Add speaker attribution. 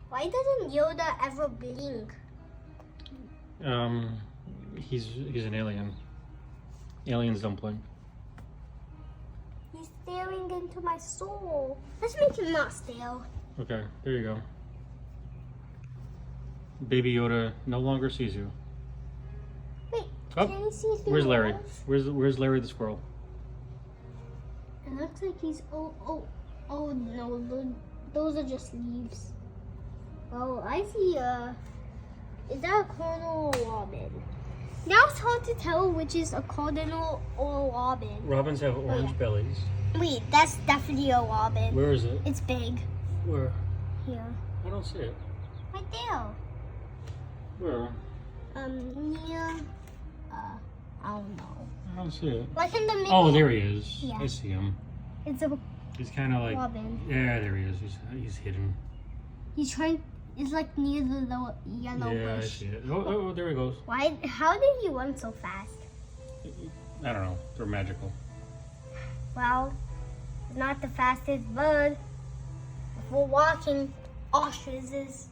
Speaker 1: Why doesn't Yoda ever blink?
Speaker 2: He's an alien. Aliens don't blink.
Speaker 1: He's staring into my soul. Let's make him not stare.
Speaker 2: Okay, there you go. Baby Yoda no longer sees you.
Speaker 1: Wait,
Speaker 2: Oh,
Speaker 1: can you see through
Speaker 2: where's Larry?
Speaker 1: walls?
Speaker 2: Where's Larry the squirrel?
Speaker 1: It looks like he's oh no, those are just leaves. Oh, I see is that a cardinal or a robin? Now it's hard to tell which is a cardinal or a robin.
Speaker 2: Robins have orange bellies.
Speaker 1: Wait, that's definitely a robin.
Speaker 2: Where is it?
Speaker 1: It's big.
Speaker 2: Where?
Speaker 1: Here.
Speaker 2: I don't see it.
Speaker 1: Right there.
Speaker 2: Where?
Speaker 1: Near I don't know.
Speaker 2: I don't see it.
Speaker 1: Like in the middle.
Speaker 2: Oh, there he is.
Speaker 1: Yeah.
Speaker 2: I see him.
Speaker 1: It's a
Speaker 2: He's kind of like.
Speaker 1: robin.
Speaker 2: Yeah, there he is. He's hidden.
Speaker 1: He's trying. It's like near the yellow
Speaker 2: Yeah, I
Speaker 1: bush.
Speaker 2: see it. Oh, there he goes.
Speaker 1: Why? How did he run so fast?
Speaker 2: I don't know. They're magical.
Speaker 1: Well, not the fastest bird. If we're walking, ostriches.